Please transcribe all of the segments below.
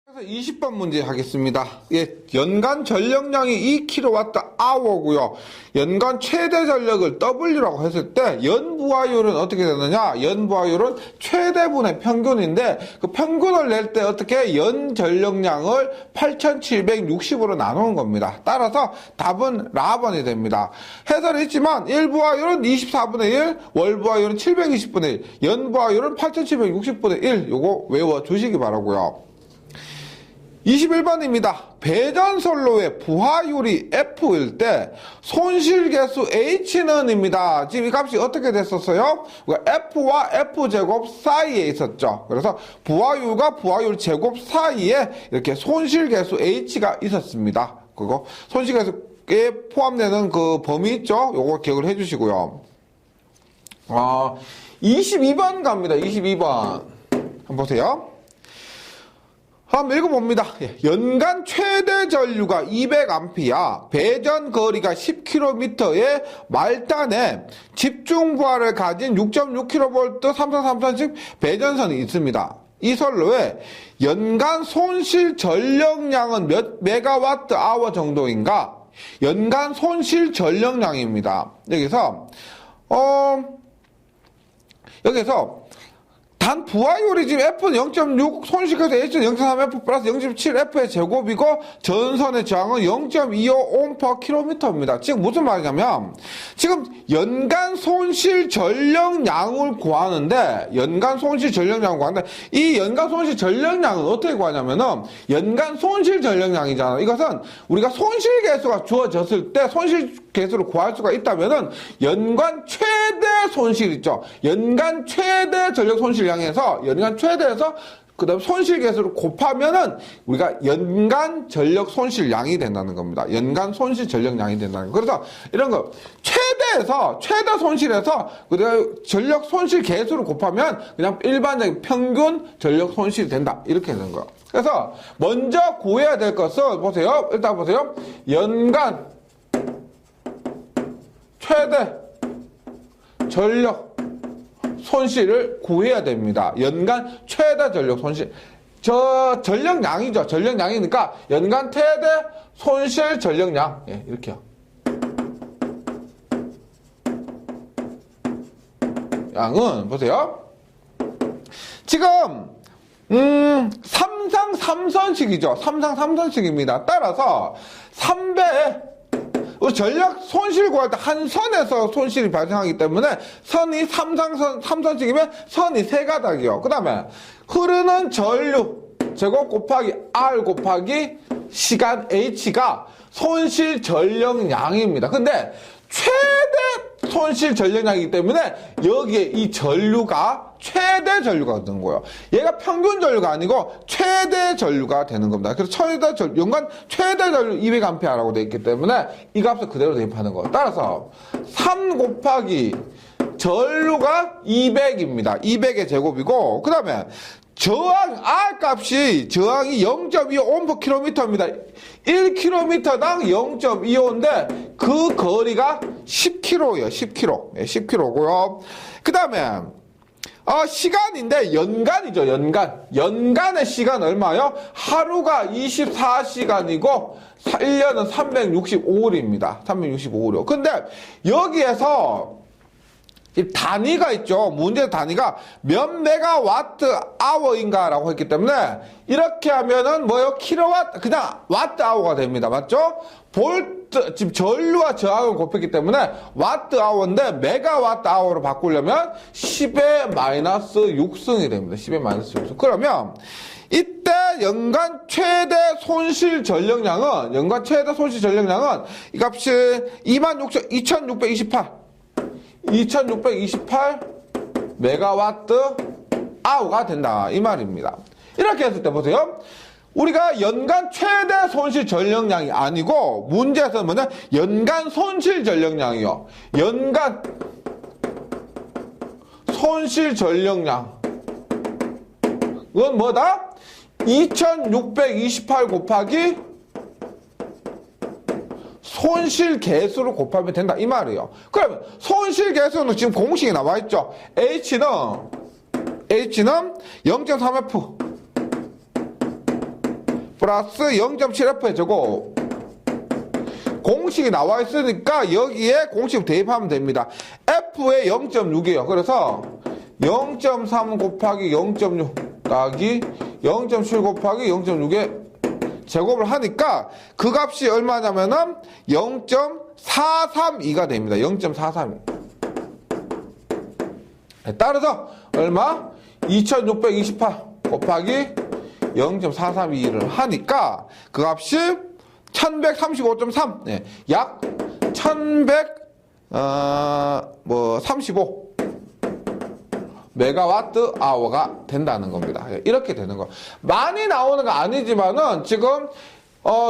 그래서 20번 문제 하겠습니다. 예, 연간 전력량이 2kWh고요. 연간 최대 전력을 W라고 했을 때 연부하율은 어떻게 되느냐? 연부하율은 최대분의 평균인데 그 평균을 낼 때 어떻게 연 전력량을 8760으로 나누는 겁니다. 따라서 답은 라번이 됩니다. 해설이 있지만 일부하율은 24분의 1, 월부하율은 720분의 1, 연부하율은 8760분의 1 요거 외워주시기 바라고요. 21번입니다. 배전선로의 부하율이 F일 때 손실계수 H는입니다. 지금 이 값이 어떻게 됐었어요? F와 F제곱 사이에 있었죠. 그래서 부하율과 부하율 제곱 사이에 이렇게 손실계수 H가 있었습니다. 그거 손실계수에 포함되는 그 범위 있죠? 요거 기억을 해주시고요. 22번 갑니다. 22번. 한번 보세요. 한번 읽어봅니다. 연간 최대 전류가 200A, 배전 거리가 10km의 말단에 집중 부하를 가진 6.6kV 삼선삼선식 배전선이 있습니다. 이 선로에 연간 손실 전력량은 몇 메가와트 아워 정도인가? 연간 손실 전력량입니다. 여기서 단 부하율이 지금 F는 0.6, 손실계수 H는 0.3F 플러스 0.7F의 제곱이고 전선의 저항은 0.25옴/km입니다. 지금 무슨 말이냐면 지금 연간 손실 전력량을 구하는데 이 연간 손실 전력량은 어떻게 구하냐면은 연간 손실 전력량이잖아. 이것은 우리가 손실계수가 주어졌을 때 손실계수를 구할 수가 있다면은 연간 최대 손실 있죠. 연간 최대 전력 손실량 에서 연간 최대에서 그 다음 손실계수를 곱하면은 우리가 연간 전력 손실량이 된다는 겁니다. 연간 손실 전력량이 된다는 거. 그래서 이런 거 최대 손실에서 그 전력 손실 계수를 곱하면 그냥 일반적인 평균 전력 손실이 된다. 이렇게 되는 거예요. 그래서 먼저 구해야 될 것은 보세요. 일단 보세요. 연간 최대 전력 손실을 구해야 됩니다. 연간 최대 전력 손실. 전력량이죠. 전력량이니까 연간 최대 손실 전력량. 예, 이렇게요. 양은 보세요. 지금 3상 3선식이죠. 3상 3선식입니다. 따라서 3배 전력 손실 구할 때 한 선에서 손실이 발생하기 때문에 선이 3선식이면 선이 세 가닥이요. 그 다음에 흐르는 전류 제곱 곱하기 R 곱하기 시간 H가 손실 전력량입니다. 근데 최대 손실 전력량이기 때문에 여기에 이 전류가 최대 전류가 되는 거예요. 얘가 평균 전류가 아니고 최대 전류가 되는 겁니다. 그래서 연간 최대 전류 200A라고 되어 있기 때문에 이 값을 그대로 대입하는 거예요. 따라서 3 곱하기 전류가 200입니다. 200의 제곱이고 그 다음에 저항 R 값이 저항이 0.25옴/km입니다. 1km당 0.25인데 그 거리가 10km예요. 10km. 네, 10km고요. 그 다음에 시간인데 연간이죠. 연간의 시간 얼마요? 하루가 24시간이고 1년은 365일입니다. 365일이요. 근데 여기에서 이 단위가 있죠. 문제 단위가 몇 메가와트 아워인가라고 했기 때문에 이렇게 하면은 뭐요? 킬로와트 그냥 와트 아워가 됩니다. 맞죠? 볼트 지금 전류와 저항을 곱했기 때문에 와트 아워인데 메가와트 아워로 바꾸려면 10의 마이너스 6승이 됩니다. 10의 마이너스 6승. 그러면 이때 연간 최대 손실 전력량은 이 값이 2628 메가와트 아워가 된다. 이 말입니다. 이렇게 했을 때 보세요. 우리가 연간 최대 손실 전력량이 아니고 문제에서는 뭐냐? 연간 손실 전력량이요. 연간 손실 전력량. 이건 뭐다? 2628 곱하기 손실 개수를 곱하면 된다 이 말이에요. 그러면 손실 개수는 지금 공식이 나와 있죠. H는 0.3F 플러스 0.7F의 제곱. 공식이 나와 있으니까 여기에 공식 대입하면 됩니다. F의 0.6이에요. 그래서 0.3 곱하기 0.6 더하기 0.7 곱하기 0.6의 제곱을 하니까 그 값이 얼마냐면은 0.432가 됩니다. 0.432. 따라서 얼마? 2628 곱하기 0.432를 하니까 그 값이 1135.3. 네, 약 35 메가와트 아워가 된다는 겁니다. 이렇게 되는 거. 많이 나오는 거 아니지만은 지금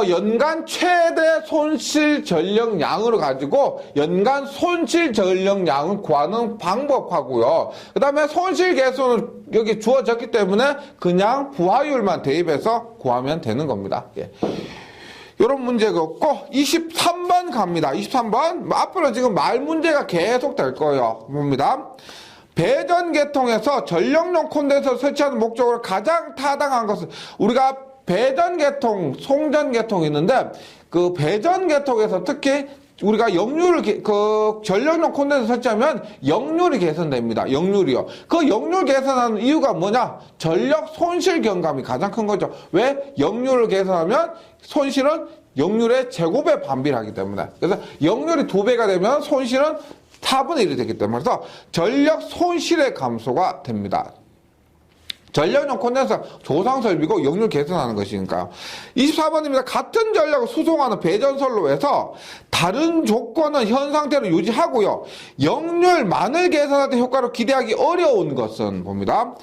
연간 최대 손실 전력량으로 가지고 연간 손실 전력량을 구하는 방법하고요. 그 다음에 손실 계수는 여기 주어졌기 때문에 그냥 부하율만 대입해서 구하면 되는 겁니다. 예. 이런 문제가 없고 23번 갑니다. 23번 앞으로 지금 말 문제가 계속 될 거예요. 봅니다. 배전계통에서 전력용 콘덴서를 설치하는 목적으로 가장 타당한 것은 우리가 배전계통, 송전계통이 있는데 그 배전계통에서 특히 우리가 역류를 전력용 콘덴서 설치하면 역률이 개선됩니다. 역률이요. 그 역률 개선하는 이유가 뭐냐? 전력 손실 경감이 가장 큰 거죠. 왜? 역률을 개선하면 손실은 역률의 제곱에 반비례하기 때문에. 그래서 역률이 2배가 되면 손실은 4분의 1이 되기 때문에 그래서 전력 손실의 감소가 됩니다. 전력용 콘덴서 조상 설비고 역률 개선하는 것이니까요. 24번입니다. 같은 전력을 수송하는 배전선로에서 다른 조건은 현 상태로 유지하고요. 역률만을 개선할 때 효과를 기대하기 어려운 것은 봅니다.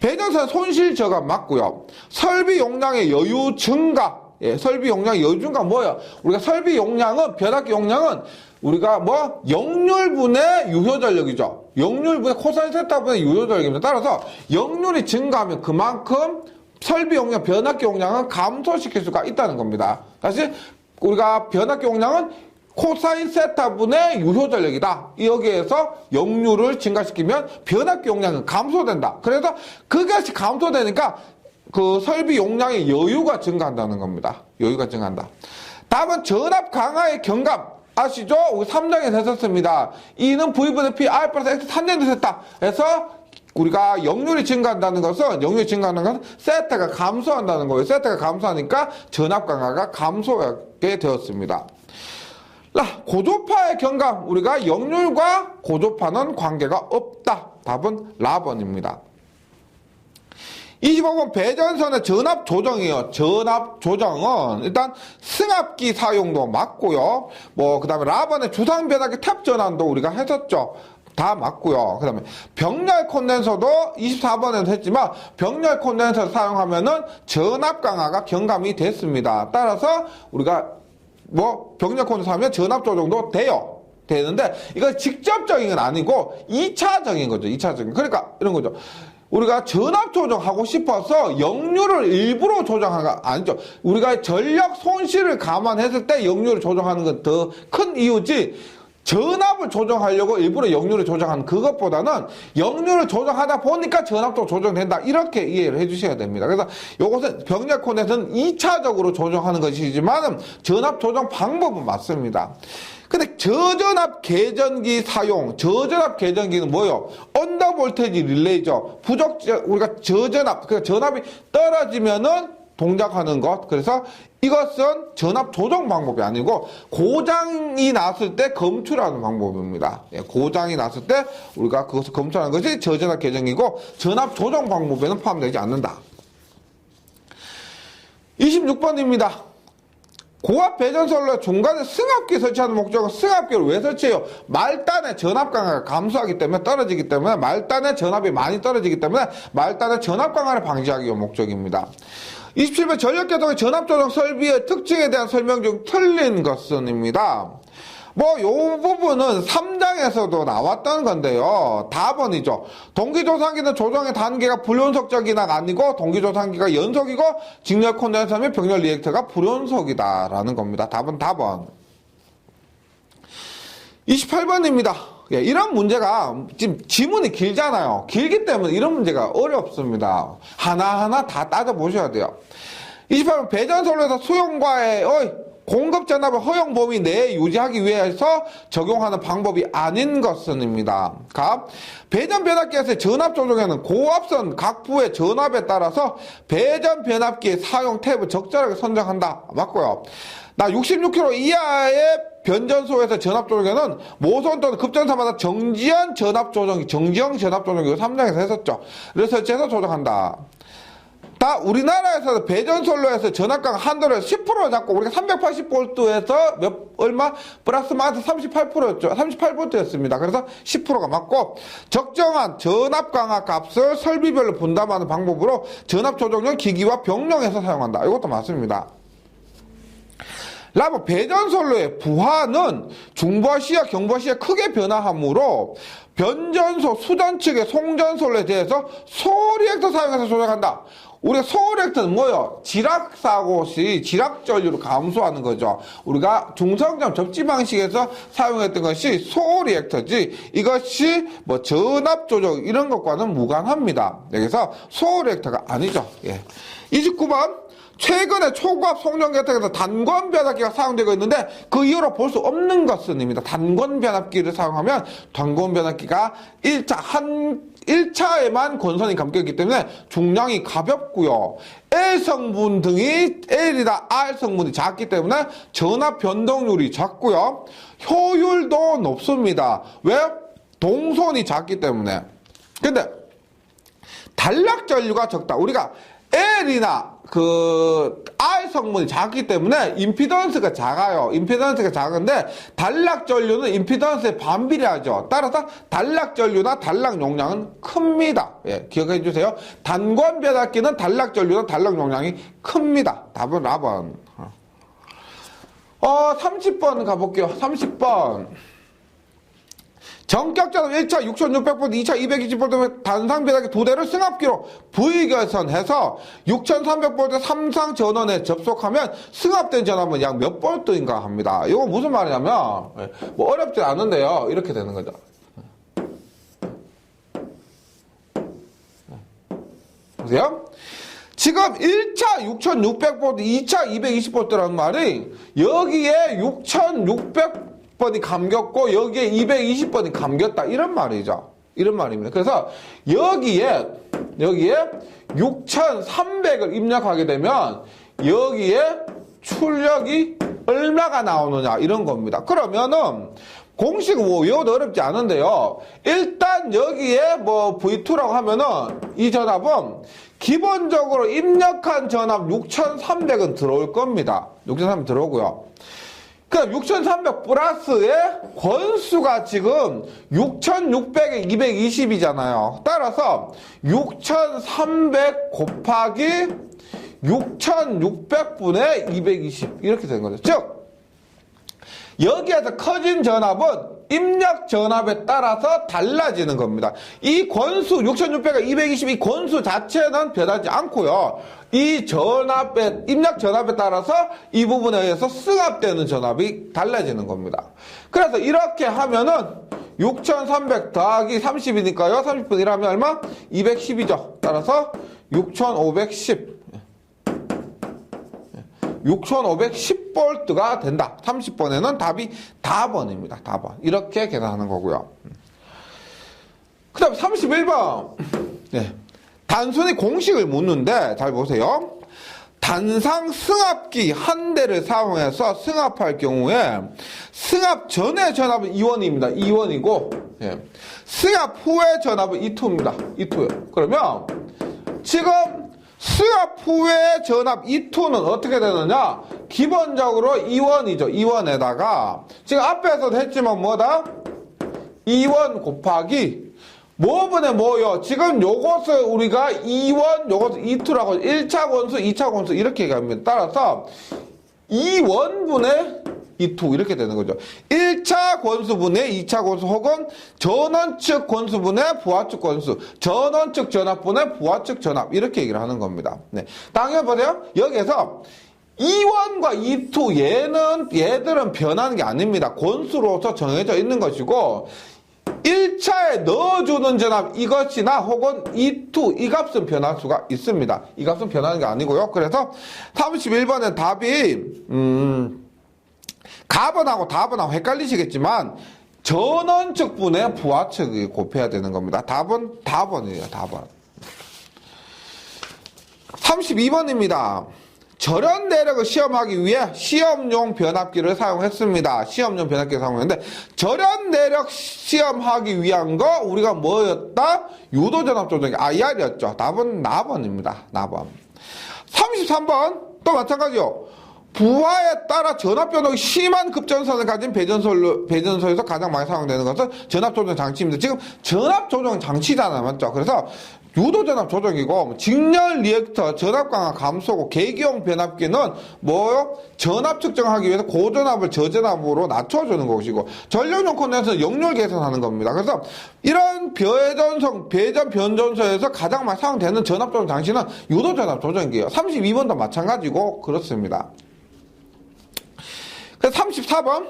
배전선 손실 저감 맞고요. 설비 용량의 여유 증가. 예, 설비 용량의 여유 증가 뭐예요? 우리가 설비 용량은 변압기 용량은 우리가 역률분의 유효전력이죠. 역률분의 코사인 세타분의 유효전력입니다. 따라서 역률이 증가하면 그만큼 설비 용량, 변압기 용량은 감소시킬 수가 있다는 겁니다. 다시 우리가 변압기 용량은 코사인 세타분의 유효전력이다. 여기에서 역률을 증가시키면 변압기 용량은 감소된다. 그래서 그것이 감소되니까 그 설비 용량의 여유가 증가한다는 겁니다. 여유가 증가한다. 다음은 전압 강화의 경감. 아시죠? 우리 3장에서 했었습니다. E는 V분의 P, R 플러스 X 3년에서 했다. 그래서 우리가 역률이 증가한다는 것은, 역률이 증가하는 것은 세타가 감소한다는 거예요. 세타가 감소하니까 전압 강화가 감소하게 되었습니다. 고조파의 경감. 우리가 역률과 고조파는 관계가 없다. 답은 라번입니다. 25번 배전선의 전압 조정이에요. 전압 조정은 일단 승합기 사용도 맞고요. 그 다음에 라번의 주상 변압기 탭 전환도 우리가 했었죠. 다 맞고요. 그 다음에 병렬 콘덴서도 24번에도 했지만 병렬 콘덴서를 사용하면은 전압 강화가 경감이 됐습니다. 따라서 우리가 병렬 콘덴서 하면 전압 조정도 돼요. 되는데 이건 직접적인 건 아니고 2차적인 거죠. 2차적인. 그러니까 이런 거죠. 우리가 전압 조정하고 싶어서 역률을 일부러 조정한 거 아니죠. 우리가 전력 손실을 감안했을 때 역률을 조정하는 건 더 큰 이유지 전압을 조정하려고 일부러 역률을 조정하는 그것보다는 역률을 조정하다 보니까 전압도 조정된다. 이렇게 이해를 해주셔야 됩니다. 그래서 이것은 병렬 콘덴서는 2차적으로 조정하는 것이지만 전압 조정 방법은 맞습니다. 근데 저전압 계전기 사용, 저전압 계전기는 뭐예요? 언더 볼테이지 릴레이죠. 우리가 저전압, 그러니까 전압이 떨어지면은 동작하는 것. 그래서 이것은 전압 조정 방법이 아니고 고장이 났을 때 검출하는 방법입니다. 고장이 났을 때 우리가 그것을 검출하는 것이 저전압 계전기고 전압 조정 방법에는 포함되지 않는다. 26번입니다. 고압 배전선로 중간에 승합기 설치하는 목적은 승합기를 왜 설치해요? 말단의 전압 강화가 감소하기 때문에 떨어지기 때문에 말단의 전압이 많이 떨어지기 때문에 말단의 전압 강화를 방지하기 목적입니다. 27번 전력계통의 전압 조정 설비의 특징에 대한 설명 중 틀린 것은입니다. 요 부분은 3장에서도 나왔던 건데요. 답은이죠. 동기조상기는 조정의 단계가 불연속적이나 아니고 동기조상기가 연속이고 직렬 콘덴서 및 병렬 리액터가 불연속이다라는 겁니다. 답은 28번입니다. 이런 문제가 지금 지문이 길잖아요. 길기 때문에 이런 문제가 어렵습니다. 하나하나 다 따져보셔야 돼요. 28번 배전선로에서 수용과의 공급 전압의 허용 범위 내에 유지하기 위해서 적용하는 방법이 아닌 것은입니다. 갑. 배전 변압기에서의 전압 조정에는 고압선 각 부의 전압에 따라서 배전 변압기의 사용 탭을 적절하게 선정한다. 맞고요. 나 66km 이하의 변전소에서 전압 조정에는 모선 또는 급전사마다 정지형 전압 조정기 이거 3장에서 했었죠. 그래서 설치해서 조정한다. 우리나라에서 배전선로에서 전압강 한도를 10% 잡고 우리가 380V에서 얼마? 플러스 마이너스 38%였죠. 38V였습니다. 그래서 10%가 맞고 적정한 전압 강화 값을 설비별로 분담하는 방법으로 전압 조정용 기기와 병용해서 사용한다. 이것도 맞습니다. 라고 배전선로의 부하는 중부하 시야, 경부하 시야 크게 변화하므로 변전소, 수전 측의 송전선로에 대해서 소리액터 사용해서 조정한다. 우리가 소리액터는 뭐요? 지락사고 시 지락전류를 감소하는 거죠. 우리가 중성점 접지 방식에서 사용했던 것이 소리액터지 이것이 뭐 전압 조정 이런 것과는 무관합니다. 여기서 소리액터가 아니죠. 예. 29번 최근에 초고압 송전 계통에서 단권 변압기가 사용되고 있는데 그 이후로 볼 수 없는 것은입니다. 단권 변압기를 사용하면 단권 변압기가 1차에만 권선이 감겨있기 때문에 중량이 가볍고요. L 성분 등이 L이나 R 성분이 작기 때문에 전압 변동률이 작고요. 효율도 높습니다. 왜? 동선이 작기 때문에. 근데 단락 전류가 적다. 우리가 L이나 R 성분이 작기 때문에 임피던스가 작아요. 임피던스가 작은데 단락 전류는 임피던스에 반비례하죠. 따라서 단락 전류나 단락 용량은 큽니다. 예, 기억해 주세요. 단권 변압기는 단락 전류나 단락 용량이 큽니다. 답은 4번. 30번 가볼게요. 30번. 전격전압 1차 6600V, 2차 220V 단상 변압기 2대를 승합기로 V결선해서 6300V 삼상 전원에 접속하면 승합된 전압은 약 몇 볼트인가 합니다. 이거 무슨 말이냐면 뭐 어렵지 않은데요. 이렇게 되는 거죠. 보세요. 지금 1차 6600V, 2차 220V라는 말이 여기에 6600 번이 감겼고 여기에 220번이 감겼다 이런 말이죠. 이런 말입니다. 그래서 여기에 6300을 입력하게 되면 여기에 출력이 얼마가 나오느냐 이런 겁니다. 그러면은 공식은 뭐 외워도 어렵지 않은데요. 일단 여기에 뭐 V2라고 하면은 이 전압은 기본적으로 입력한 전압 6300은 들어올 겁니다. 6300 들어오고요. 그럼 6300 플러스의 권수가 지금 6600에 220이잖아요. 따라서 6300 곱하기 6600분의 220 이렇게 되는 거죠. 즉 여기에서 커진 전압은 입력 전압에 따라서 달라지는 겁니다. 이 권수 6600과 220 이 권수 자체는 변하지 않고요. 이 전압에 입력 전압에 따라서 이 부분에 의해서 승합되는 전압이 달라지는 겁니다. 그래서 이렇게 하면은 6300 더하기 30이니까요. 30분이라면 얼마? 210이죠. 따라서 6510 6510V가 된다. 30번에는 답이 다번입니다. 다번. 이렇게 계산하는 거고요. 그 다음 31번. 네. 단순히 공식을 묻는데 잘 보세요. 단상 승합기 한 대를 사용해서 승합할 경우에 승합 전의 전압은 2원입니다. 2원이고 예. 승합 후의 전압은 2투입니다. 2투예요. 그러면 지금 승합 후의 전압 2투는 어떻게 되느냐? 기본적으로 2원이죠. 2원에다가 지금 앞에서도 했지만 뭐다? 2원 곱하기 뭐분의 뭐요? 지금 요것을 우리가 2원, 요것을 2투라고 1차 권수, 2차 권수 이렇게 얘기합니다. 따라서 2원분의 2투 이렇게 되는 거죠. 1차 권수분의 2차 권수 혹은 전원 측 권수분의 부하 측 권수, 전원 측 전압분의 부하 측 전압 이렇게 얘기를 하는 겁니다. 네. 당연히 보세요. 여기에서 2원과 2투 얘들은 변하는 게 아닙니다. 권수로서 정해져 있는 것이고 1차에 넣어주는 전압 이것이나 혹은 E2 이 값은 변할 수가 있습니다. 이 값은 변하는 게 아니고요. 그래서 31번의 답이 가번하고 답은하고 헷갈리시겠지만 전원 측분의 부하 측이 곱해야 되는 겁니다. 답은 답원이에요. 답원. 32번입니다. 절연 내력을 시험하기 위해 시험용 변압기를 사용했습니다. 시험용 변압기를 사용했는데 절연 내력 시험하기 위한 거 우리가 뭐였다? 유도전압 조정기 IR이었죠. 답은 나번입니다. 나번. 33번 또 마찬가지요. 부하에 따라 전압 변동이 심한 급전선을 가진 배전소에서 가장 많이 사용되는 것은 전압 조정 장치입니다. 지금 전압 조정 장치잖아요. 맞죠? 그래서 유도 전압 조정이고 직렬 리액터 전압 강화 감소고 계기용 변압기는 뭐요? 전압 측정하기 위해서 고전압을 저전압으로 낮춰주는 것이고 전력용 콘덴서는 역률 개선하는 겁니다. 그래서 이런 배전 변전소에서 가장 많이 사용되는 전압 조정 장치는 유도 전압 조정기예요. 32번도 마찬가지고 그렇습니다. 그래서 34번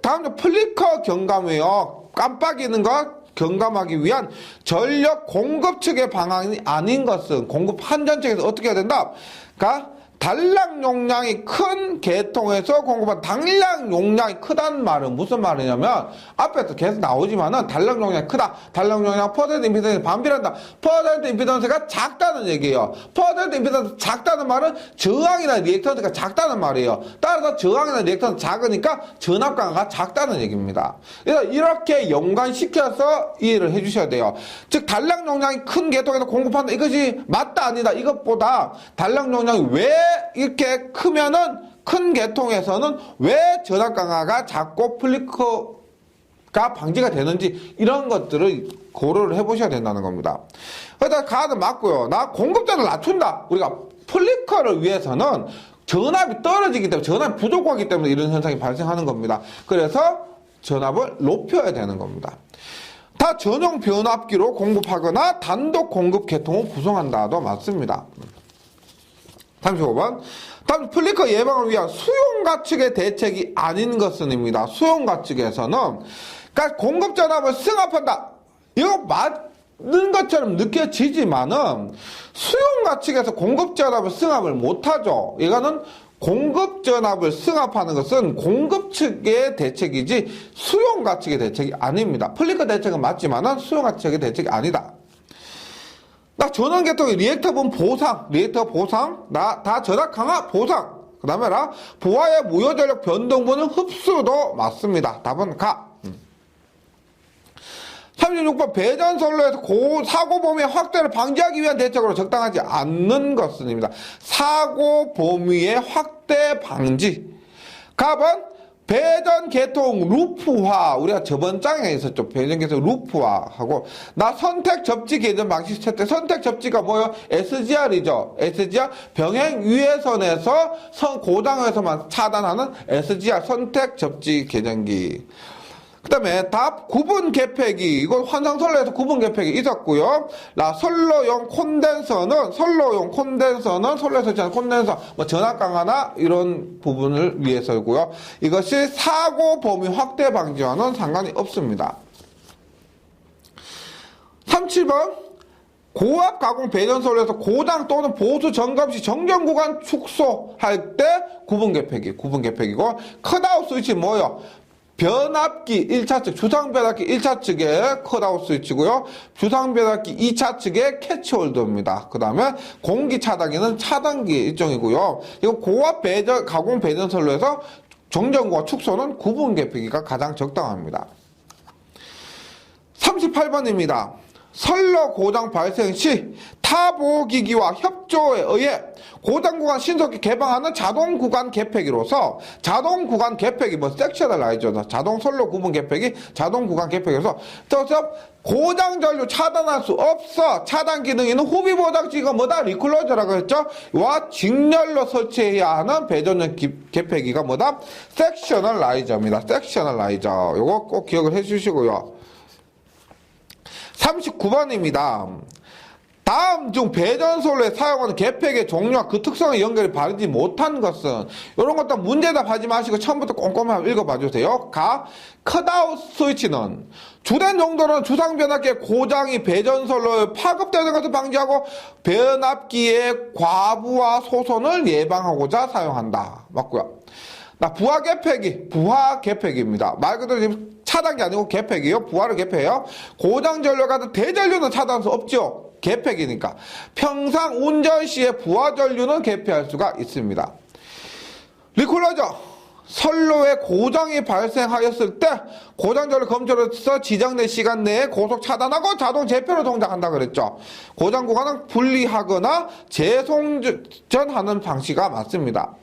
다음에 플리커 경감이에요. 깜빡이는 것 경감하기 위한 전력 공급 측의 방안이 아닌 것은 공급 한전 측에서 어떻게 해야 된다? 그러니까 단락 용량이 큰 계통에서 공급한 단락 용량이 크다는 말은 무슨 말이냐면 앞에서 계속 나오지만은 단락 용량이 크다. 단락 용량 퍼센트 임피던스 반비례한다. 퍼센트 임피던스가 작다는 얘기예요. 퍼센트 임피던스 작다는 말은 저항이나 리액턴스가 작다는 말이에요. 따라서 저항이나 리액턴스 작으니까 전압 강화가 작다는 얘기입니다. 그래서 이렇게 연관시켜서 이해를 해주셔야 돼요. 즉 단락 용량이 큰 계통에서 공급한다. 이것이 맞다 아니다. 이것보다 단락 용량이 왜 이렇게 크면은 큰 계통에서는 왜 전압 강화가 작고 플리커가 방지가 되는지 이런 것들을 고려를 해보셔야 된다는 겁니다. 그래서 가는 맞고요. 나 공급자를 낮춘다. 우리가 플리커를 위해서는 전압이 떨어지기 때문에 전압이 부족하기 때문에 이런 현상이 발생하는 겁니다. 그래서 전압을 높여야 되는 겁니다. 다 전용 변압기로 공급하거나 단독 공급 계통을 구성한다도 맞습니다. 35번. 다음 플리커 예방을 위한 수용가 측의 대책이 아닌 것은입니다. 수용가 측에서는 그러니까 공급 전압을 승합한다. 이거 맞는 것처럼 느껴지지만은 수용가 측에서 공급 전압을 승합을 못하죠. 이거는 공급 전압을 승합하는 것은 공급 측의 대책이지 수용가 측의 대책이 아닙니다. 플리커 대책은 맞지만은 수용가 측의 대책이 아니다. 나 전원 계통의 리액터분 보상, 리액터 보상, 다 전압 강화 보상. 그 다음에 부하의 무효 전력 변동분은 흡수도 맞습니다. 답은 가. 36번 배전 선로에서 사고 범위의 확대를 방지하기 위한 대책으로 적당하지 않는 것은입니다. 사고 범위의 확대 방지. 갑은 배전 계통 루프화. 우리가 저번 장에 있었죠. 배전 계통 루프화하고 나 선택 접지 개전 방식 채택. 선택 접지가 뭐예요? SGR이죠. SGR 병행 유해선에서 고장에서만 차단하는 SGR 선택 접지 개전기. 그 다음에 답 구분 개폐기. 이건 환상 선로에서 구분 개폐기 있었고요. 선로용 콘덴서는 선로에 설치한 콘덴서 전압 강화나 이런 부분을 위해서고요. 이것이 사고 범위 확대 방지와는 상관이 없습니다. 37번 고압 가공 배전 선로에서 고장 또는 보수 점검 시 정전 구간 축소할 때 구분 개폐기고 컷아웃 스위치 뭐예요? 변압기 1차 측, 주상 변압기 1차 측의 컷아웃 스위치고요. 주상 변압기 2차 측의 캐치홀더입니다. 그 다음에 공기 차단기는 차단기 일종이고요. 이거 고압 가공 배전 선로에서 정전구와 축소는 구분 개폐기가 가장 적당합니다. 38번입니다. 선로 고장 발생 시 타보기기와 협조에 의해 고장 구간 신속히 개방하는 자동 구간 개폐기로서 자동 구간 개폐기 섹셔널 라이저다. 자동 선로 구분 개폐기, 자동 구간 개폐기로서 고장 전류 차단할 수 없어. 차단 기능이 있는 후비 보장지가 뭐다? 리클로저라고 했죠. 와 직렬로 설치해야 하는 배전용 개폐기가 뭐다? 섹셔널 라이저입니다. 섹셔널 라이저. 요거 꼭 기억을 해 주시고요. 39번입니다. 다음 중 배전솔로에 사용하는 계팩의 종류와 그 특성의 연결이 바르지 못한 것은 이런 것도 문제답 하지 마시고 처음부터 꼼꼼히 한번 읽어봐 주세요. 컷아웃 스위치는 주된 용도로는 주상 변압기의 고장이 배전솔로에 파급되는 것을 방지하고 변압기의 과부하 소손을 예방하고자 사용한다. 맞고요. 부하 계팩입니다. 말 그대로 지금 차단기 아니고 계팩이에요. 부하를 계팩해요. 고장 전류 같은 대전류는 차단할 수 없죠. 계팩이니까. 평상 운전 시에 부하 전류는 개폐할 수가 있습니다. 리쿨러저. 선로에 고장이 발생하였을 때 고장 전류 검출해서 지정된 시간 내에 고속 차단하고 자동 재표로 동작한다 그랬죠. 고장 구간은 분리하거나 재송전하는 방식이 맞습니다.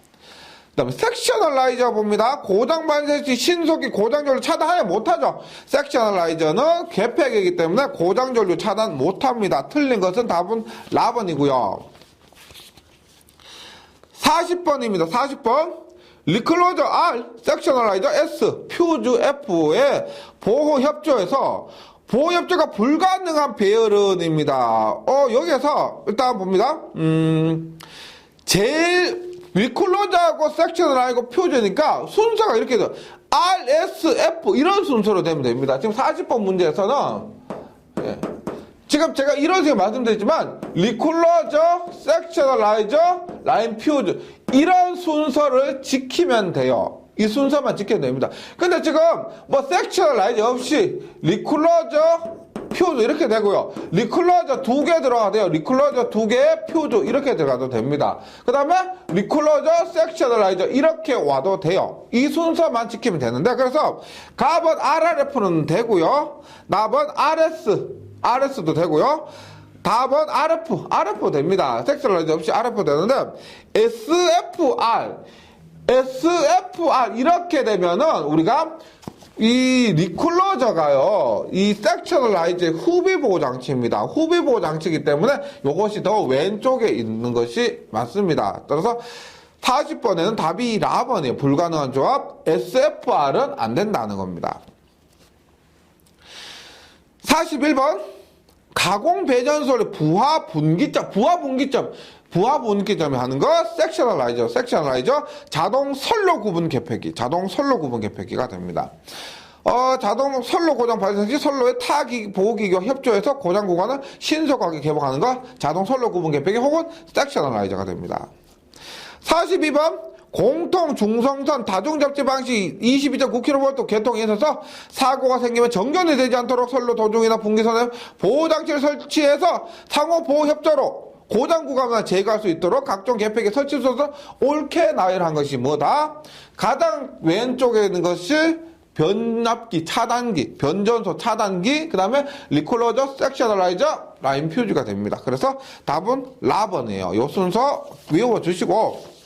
그 다음에 섹셔널라이저 봅니다. 고장 발생 시 신속히 고장 전류 차단하지 못하죠. 섹셔널라이저는 계팩이기 때문에 고장 전류 차단 못합니다. 틀린 것은 답은 라번이고요. 40번입니다. 40번. 리클로저 R, 섹셔널라이저 S, 퓨즈 F의 보호협조에서 보호협조가 불가능한 배열은입니다. 여기에서 일단 봅니다. 제일 리클로저하고 섹셔널하고 퓨즈니까 순서가 이렇게 돼요. R, S, F 이런 순서로 되면 됩니다. 지금 40번 문제에서는 지금 제가 이런 식으로 말씀드렸지만 리쿨러저, 섹셔널라이저, 라인 퓨즈 이런 순서를 지키면 돼요. 이 순서만 지키면 됩니다. 근데 지금 뭐 섹셔널라이저 없이 리쿨러저, 퓨즈 이렇게 되고요. 리쿨러저 2개 들어가도 돼요. 리쿨러저 2개, 퓨즈 이렇게 들어가도 됩니다. 그 다음에 리쿨러저, 섹셔널라이저 이렇게 와도 돼요. 이 순서만 지키면 되는데 그래서 갑은 RRF는 되고요. 납은 RS도 되고요. 답은 RF 됩니다. 섹셔널라이저 없이 RF 되는데 SFR 이렇게 되면은 우리가 이 리쿨러저가요, 이 섹셔널라이저의 후비 보호 장치입니다. 후비 보호 장치이기 때문에 이것이 더 왼쪽에 있는 것이 맞습니다. 따라서 40번에는 답이 라번이에요. 불가능한 조합. SFR은 안 된다는 겁니다. 41번. 가공 배전솔의 부하 분기점이 하는 거 섹셔널라이저 자동 선로 구분 개폐기가 됩니다. 자동 선로 고장 발생 시 선로의 타 보호기기와 협조해서 고장 구간을 신속하게 개방하는 거 자동 선로 구분 개폐기 혹은 섹셔널라이저가 됩니다. 42번 공통 중성선 다중접지 방식 22.9kV 개통에 있어서 사고가 생기면 정전이 되지 않도록 선로 도중이나 분기선에 보호장치를 설치해서 상호 보호 협조로 고장 구간을 제거할 수 있도록 각종 계팩에 설치해서 옳게 나열한 것이 뭐다? 가장 왼쪽에 있는 것이 변압기, 차단기, 변전소 차단기, 그 다음에 리쿨러저, 섹셔널라이저, 라인 퓨즈가 됩니다. 그래서 답은 라번이에요. 이 순서 외워주시고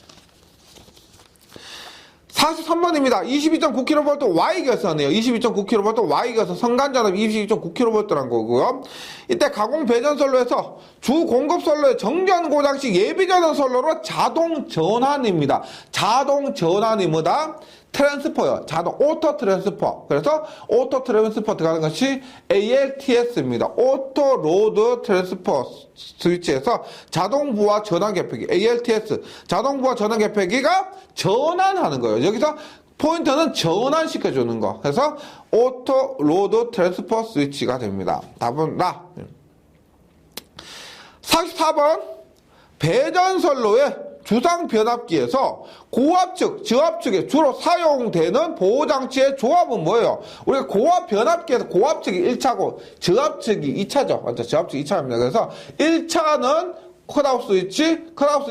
43번입니다. 22.9kV Y계선이에요. 22.9kV Y계선 성간전압 22.9kV라는 거고요. 이때 가공 배전선로에서 주 공급선로의 정전 고장 시 예비전원 선로로 자동 전환입니다. 자동 전환이 뭐다? 트랜스퍼요. 자동 오토 트랜스퍼. 그래서 오토 트랜스퍼 들어가는 것이 ALTS입니다. 오토 로드 트랜스퍼 스위치에서 자동 부하 전환 개폐기 ALTS 자동 부하 전환 개폐기가 전환하는 거예요. 여기서 포인트는 전환시켜주는 거. 그래서 오토 로드 트랜스퍼 스위치가 됩니다. 답은 라. 44번 배전선로의 주상 변압기에서 고압측, 저압측에 주로 사용되는 보호장치의 조합은 뭐예요? 우리가 고압 변압기에서 고압측이 1차고 저압측이 2차죠. 맞죠? 저압측이 2차입니다. 그래서 1차는 컷아웃 스위치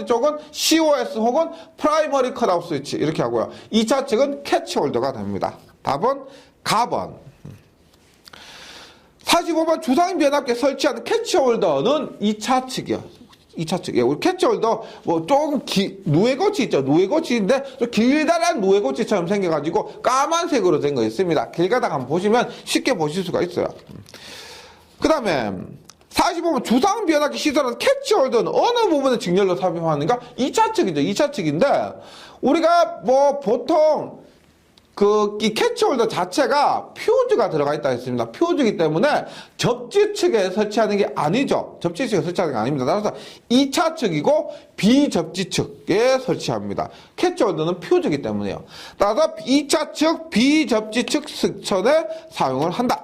쪽은 COS 혹은 프라이머리 컷아웃 스위치 이렇게 하고요. 2차 측은 캐치홀더가 됩니다. 답은 가번. 45번 주상 변압기에 설치하는 캐치홀더는 2차 측이요. 2차 측. 우리 캐치홀더, 조금 누에고치 있죠? 누에고치인데, 좀 길다란 누에고치처럼 생겨가지고, 까만색으로 된 거 있습니다. 길 가다가 한번 보시면 쉽게 보실 수가 있어요. 그 다음에, 45번 주상 변압기 시설은 캐치홀더는 어느 부분에 직렬로 삽입하는가? 2차 측이죠. 2차 측인데, 우리가 보통, 이 캐치홀더 자체가 퓨즈가 들어가 있다 했습니다. 퓨즈이기 때문에 접지 측에 설치하는 게 아니죠. 접지 측에 설치하는 게 아닙니다. 따라서 2차 측이고 비접지 측에 설치합니다. 캐치홀더는 퓨즈이기 때문에요. 따라서 2차 측, 비접지 측 승천에 사용을 한다.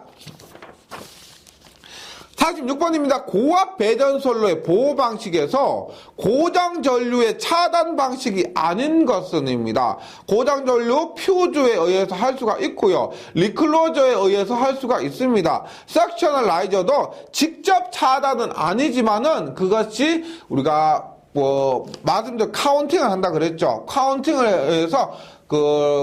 46번입니다. 고압 배전솔로의 보호 방식에서 고장 전류의 차단 방식이 아닌 것은입니다. 고장 전류 퓨즈에 의해서 할 수가 있고요. 리클로저에 의해서 할 수가 있습니다. 섹셔널 라이저도 직접 차단은 아니지만은 그것이 우리가 말씀대로 카운팅을 한다 그랬죠. 카운팅을 해서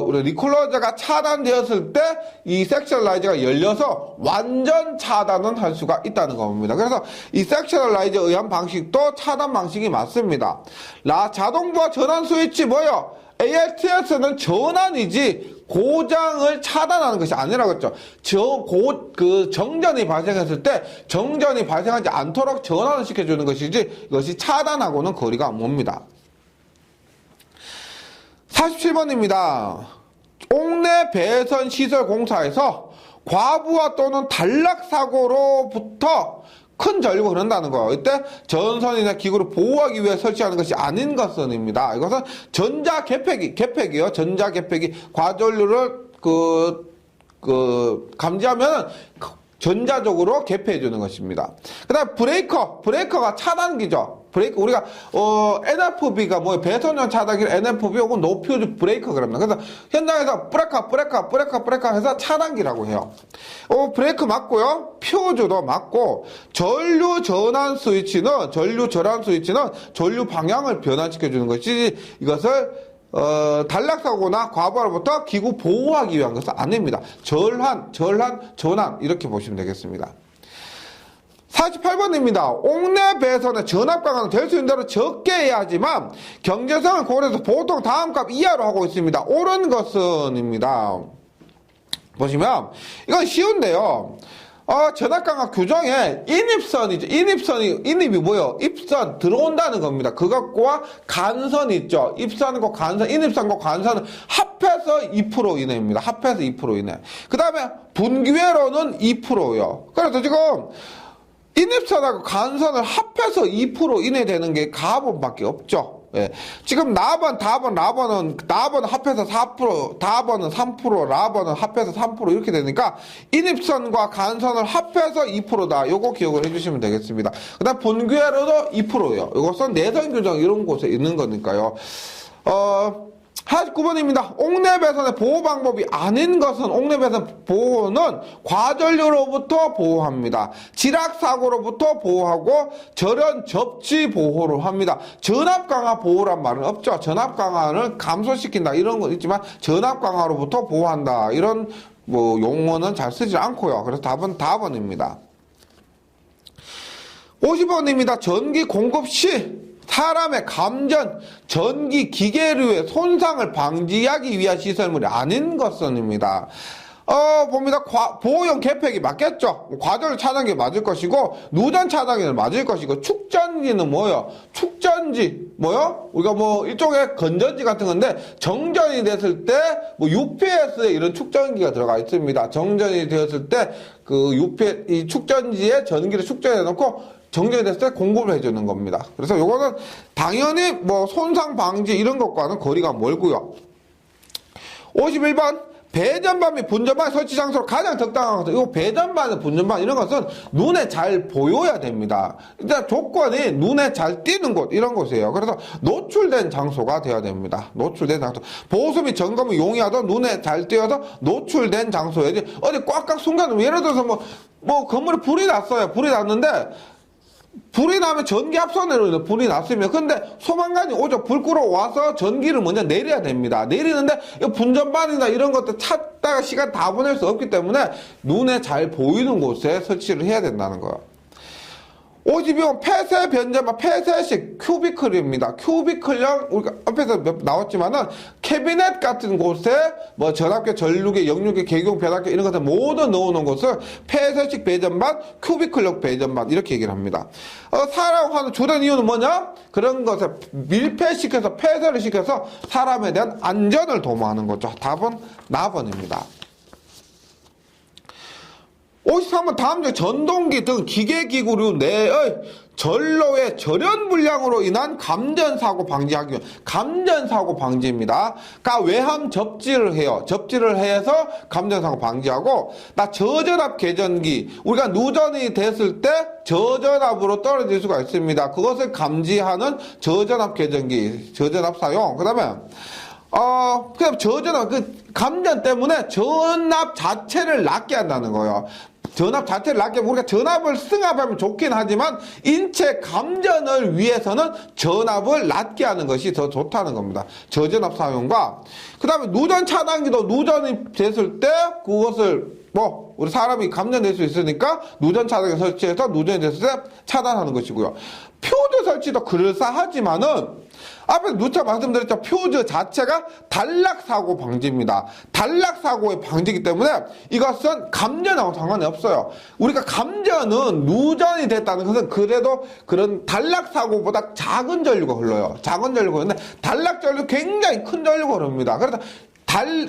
우리 리클로저가 차단되었을 때 이 섹셔널 라이저가 열려서 완전 차단은 할 수가 있다는 겁니다. 그래서 이 섹셔널 라이저에 의한 방식도 차단 방식이 맞습니다. 자동부하 전환 스위치 뭐요? ALTS는 전환이지 고장을 차단하는 것이 아니라고 했죠. 정전이 발생했을 때 정전이 발생하지 않도록 전환을 시켜주는 것이지 이것이 차단하고는 거리가 멉니다. 47번입니다. 옥내 배선 시설 공사에서 과부하 또는 단락 사고로부터 큰 전류가 흐른다는 거예요. 이때 전선이나 기구를 보호하기 위해 설치하는 것이 아닌 것은입니다. 이것은 개폐기요. 전자 개폐기 과전류를 감지하면 전자적으로 개폐해 주는 것입니다. 그다음 브레이커가 차단기죠. 우리가 NFB가 배선용 차단기 NFB 혹은 노퓨즈 브레이커 그럽니다. 그래서 현장에서 브레이커 해서 차단기라고 해요. 브레이크 맞고요. 퓨즈도 맞고 전류 전환 스위치는 전류 방향을 변환시켜 주는 것이지 이것을 단락사고나 과부하로부터 기구 보호하기 위한 것은 아닙니다. 전환 이렇게 보시면 되겠습니다. 48번입니다. 옥내 배선의 전압 강화는 될 수 있는 대로 적게 해야 하지만 경제성을 고려해서 보통 다음 값 이하로 하고 있습니다. 옳은 것은입니다. 보시면 이건 쉬운데요. 전압 강화 규정에 인입이 뭐요? 입선 들어온다는 겁니다. 그것과 간선 있죠. 입선과 간선, 인입선과 간선은 합해서 2% 이내입니다. 합해서 2% 이내. 그 다음에 분기회로는 2%요. 그래서 지금 인입선하고 간선을 합해서 2% 이내 되는 게 가번밖에 없죠. 예. 지금 나번 합해서 4%, 다번은 3%, 라번은 합해서 3% 이렇게 되니까 인입선과 간선을 합해서 2%다. 요거 기억을 해주시면 되겠습니다. 그 다음 분기회로도 2%예요. 이것은 내선 규정 이런 곳에 있는 거니까요. 49번입니다. 옥내 배선의 보호 방법이 아닌 것은 옥내 배선 보호는 과전류로부터 보호합니다. 지락 사고로부터 보호하고 절연 접지 보호를 합니다. 전압 강화 보호란 말은 없죠. 전압 강화를 감소시킨다 이런 건 있지만 전압 강화로부터 보호한다 이런 용어는 잘 쓰지 않고요. 그래서 답은 4번입니다. 50번입니다. 전기 공급 시 사람의 감전, 전기, 기계류의 손상을 방지하기 위한 시설물이 아닌 것은입니다. 봅니다. 보호용 개폐기 맞겠죠? 과전류 차단기 맞을 것이고, 누전 차단기는 맞을 것이고, 축전기는 뭐요? 축전지, 우리가 일종의 건전지 같은 건데, 정전이 됐을 때, UPS에 이런 축전기가 들어가 있습니다. 정전이 되었을 때, 이 축전지에 전기를 축전해 놓고, 정전이 됐을 때 공급을 해주는 겁니다. 그래서 요거는 당연히 손상 방지 이런 것과는 거리가 멀고요. 51번 배전반 및 분전반 설치 장소로 가장 적당한 것은 이거 배전반, 분전반 이런 것은 눈에 잘 보여야 됩니다. 일단 조건이 눈에 잘 띄는 곳 이런 곳이에요. 그래서 노출된 장소가 돼야 됩니다. 노출된 장소. 보수 및 점검을 용이하도 눈에 잘 띄어서 노출된 장소여야지. 어디 꽉꽉 숨겨놓으면 예를 들어서 건물에 불이 났어요. 불이 났는데 불이 나면 전기 합선으로 불이 났으면 근데 소방관이 오죠. 불 끄러 와서 전기를 먼저 내려야 됩니다. 내리는데 분전반이나 이런 것들 찾다가 시간 다 보낼 수 없기 때문에 눈에 잘 보이는 곳에 설치를 해야 된다는 거예요. 52번 폐쇄 변전반 폐쇄식 큐비클입니다. 큐비클형 우리가 앞에서 나왔지만은 캐비넷 같은 곳에 전압계, 전류계, 역류계, 계경, 변압계 이런 것들 모두 넣어놓은 곳을 폐쇄식 배전반, 큐비클형 배전반 이렇게 얘기를 합니다. 사라고 하는 주된 이유는 뭐냐? 그런 것을 밀폐시켜서 폐쇄를 시켜서 사람에 대한 안전을 도모하는 거죠. 답은 나번입니다. 53번 다음 중 전동기 등 기계기구류 내의 전로의 절연 불량으로 인한 감전사고 방지하기 위한 감전사고 방지입니다. 그러니까 외함 접지를 해요. 접지를 해서 감전사고 방지하고 나 저전압 개전기 우리가 누전이 됐을 때 저전압으로 떨어질 수가 있습니다. 그것을 감지하는 저전압 개전기 저전압 사용. 그다음에 그냥 저전압 감전 때문에 전압 자체를 낮게 한다는 거예요. 전압 자체를 낮게 하면 우리가 전압을 승합하면 좋긴 하지만 인체 감전을 위해서는 전압을 낮게 하는 것이 더 좋다는 겁니다. 저전압 사용과 그 다음에 누전 차단기도 누전이 됐을 때 그것을 우리 사람이 감전될 수 있으니까 누전 차단기 설치해서 누전이 됐을 때 차단하는 것이고요. 퓨즈 설치도 그럴싸하지만은 앞에서 누차 말씀드렸죠. 퓨즈 자체가 단락사고 방지입니다. 단락사고의 방지이기 때문에 이것은 감전하고 상관이 없어요. 우리가 감전은 누전이 됐다는 것은 그래도 그런 단락사고보다 작은 전류가 흘러요. 작은 전류가 흐르는데 단락전류 굉장히 큰 전류가 흐릅니다. 그래서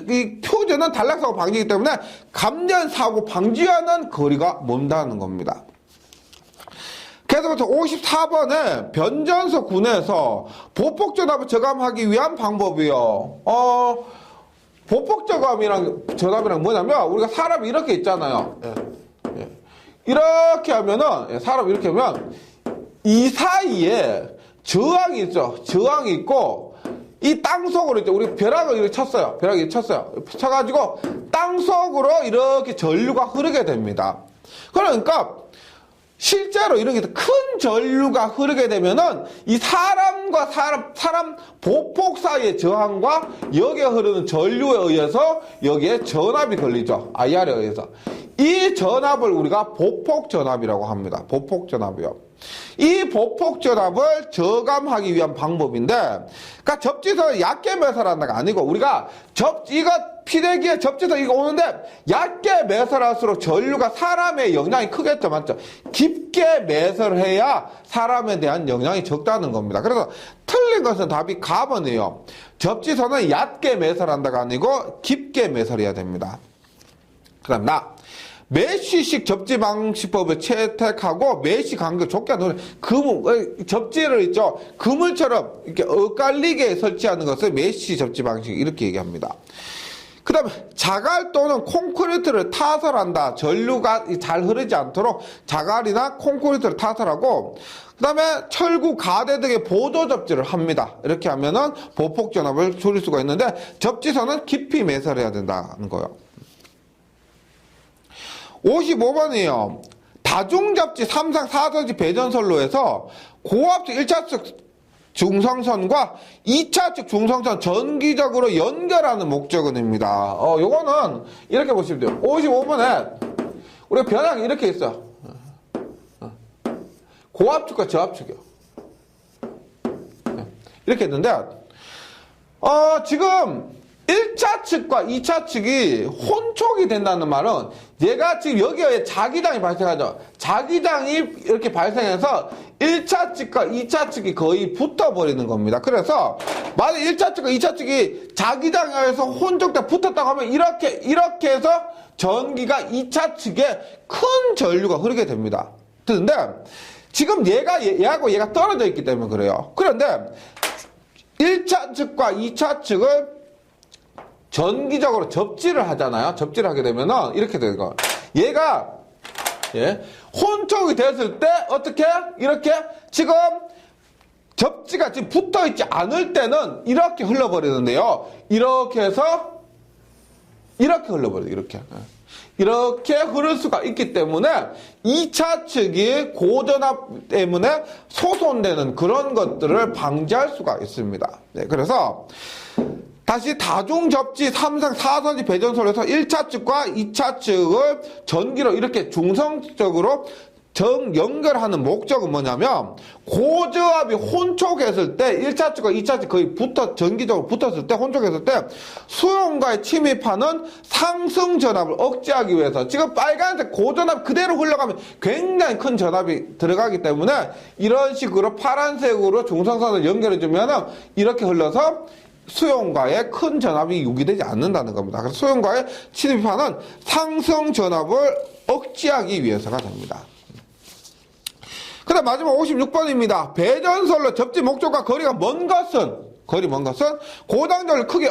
이 퓨즈는 단락사고 방지이기 때문에 감전사고 방지와는 거리가 먼다는 겁니다. 계속해서 54번에 변전소 군에서 보폭전압을 저감하기 위한 방법이요. 보폭저감이랑 전압이랑 뭐냐면 우리가 사람이 이렇게 있잖아요. 이렇게 하면은 사람 이렇게 하면 이 사이에 저항이 있죠. 저항이 있고 이 땅속으로 이제 우리 벼락을 이렇게 쳤어요. 벼락을 이렇게 쳤어요. 쳐가지고 땅속으로 이렇게 전류가 흐르게 됩니다. 그러니까 실제로 이렇게 큰 전류가 흐르게 되면은 이 사람과 사람 보폭 사이의 저항과 여기에 흐르는 전류에 의해서 여기에 전압이 걸리죠. IR에 의해서. 이 전압을 우리가 보폭 전압이라고 합니다. 보폭 전압이요. 이 보폭 전압을 저감하기 위한 방법인데, 그러니까 접지선을 얕게 매설한다가 아니고 우리가 이거 피대기에 접지선 이거 오는데 얕게 매설할수록 전류가 사람의 영향이 크겠죠, 맞죠? 깊게 매설해야 사람에 대한 영향이 적다는 겁니다. 그래서 틀린 것은 답이 가번이에요. 접지선은 얕게 매설한다가 아니고 깊게 매설해야 됩니다. 그다음 메쉬식 접지 방지법을 채택하고 메쉬 간격을 좁게 하는 접지를 있죠. 그물처럼 이렇게 엇갈리게 설치하는 것을 메쉬 접지 방식 이렇게 얘기합니다. 그 다음에 자갈 또는 콘크리트를 타설한다. 전류가 잘 흐르지 않도록 자갈이나 콘크리트를 타설하고 그 다음에 철구, 가대 등의 보조 접지를 합니다. 이렇게 하면은 보폭 전압을 줄일 수가 있는데 접지선은 깊이 매설해야 된다는 거예요. 55번이에요. 다중접지 3상 4선지 배전선로에서 고압측 1차측 중성선과 2차측 중성선 전기적으로 연결하는 목적은입니다. 요거는 이렇게 보시면 돼요. 55번에 우리가 변형이 이렇게 있어요. 고압측과 저압측이요. 이렇게 했는데 지금 1차 측과 2차 측이 혼촉이 된다는 말은 얘가 지금 여기에 자기장이 발생하죠. 자기장이 이렇게 발생해서 1차 측과 2차 측이 거의 붙어버리는 겁니다. 그래서 만약 1차 측과 2차 측이 자기장에서 혼촉돼 붙었다고 하면 이렇게 해서 전기가 2차 측에 큰 전류가 흐르게 됩니다. 그런데 지금 얘하고 얘가 떨어져 있기 때문에 그래요. 그런데 1차 측과 2차 측을 전기적으로 접지를 하잖아요. 접지를 하게 되면은 이렇게 되는 거예요. 얘가 혼촉이 됐을 때 어떻게 이렇게 지금 접지가 지금 붙어 있지 않을 때는 이렇게 흘러버리는데요. 이렇게 해서 이렇게 흘러버려요. 이렇게 흐를 수가 있기 때문에 2차 측이 고전압 때문에 소손되는 그런 것들을 방지할 수가 있습니다. 그래서 다시 다중접지 3상 4선지 배전선에서 1차 측과 2차 측을 전기로 이렇게 중성적으로 연결하는 목적은 뭐냐면, 고저압이 혼촉했을 때, 1차 측과 2차 측 거의 전기적으로 붙었을 때, 혼촉했을 때, 수용과에 침입하는 상승 전압을 억제하기 위해서, 지금 빨간색 고전압 그대로 흘러가면 굉장히 큰 전압이 들어가기 때문에, 이런 식으로 파란색으로 중성선을 연결해주면은, 이렇게 흘러서, 수용과에 큰 전압이 유기되지 않는다는 겁니다. 그래서 수용과에 침입하는 상승 전압을 억제하기 위해서가 됩니다. 그 다음 마지막 56번입니다. 배전설로 접지 목적과 거리가 먼 것은 고장전을 크게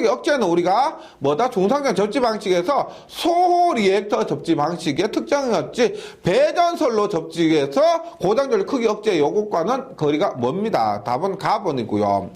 억제는 우리가 뭐다? 중상전 접지 방식에서 소호 리액터 접지 방식의 특징이었지, 배전설로 접지에서 고장전을 크게 억제 요것과는 거리가 멉니다. 답은 가번이고요.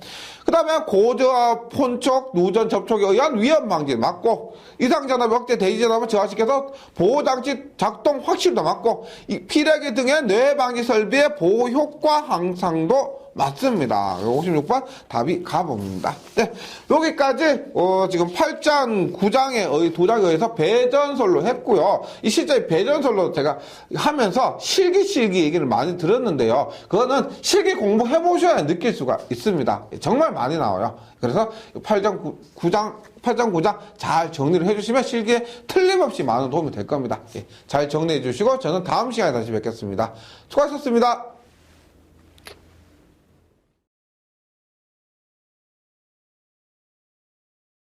그 다음에 고저압, 혼촉, 누전 접촉에 의한 위험 방지 맞고, 이상전압 억제, 대지전압을 저하시켜서 보호장치 작동 확실도 맞고, 이 피레기 등의 뇌 방지 설비의 보호 효과 향상도 맞습니다. 56번 답이 가봅니다. 네, 여기까지 지금 8장 9장의 도장에 의해서 배전설로 했고요. 이 실제 배전설로 제가 하면서 실기 얘기를 많이 들었는데요. 그거는 실기 공부해보셔야 느낄 수가 있습니다. 정말 많이 나와요. 그래서 8장 9장 잘 정리를 해주시면 실기에 틀림없이 많은 도움이 될 겁니다. 잘 정리해 주시고 저는 다음 시간에 다시 뵙겠습니다. 수고하셨습니다.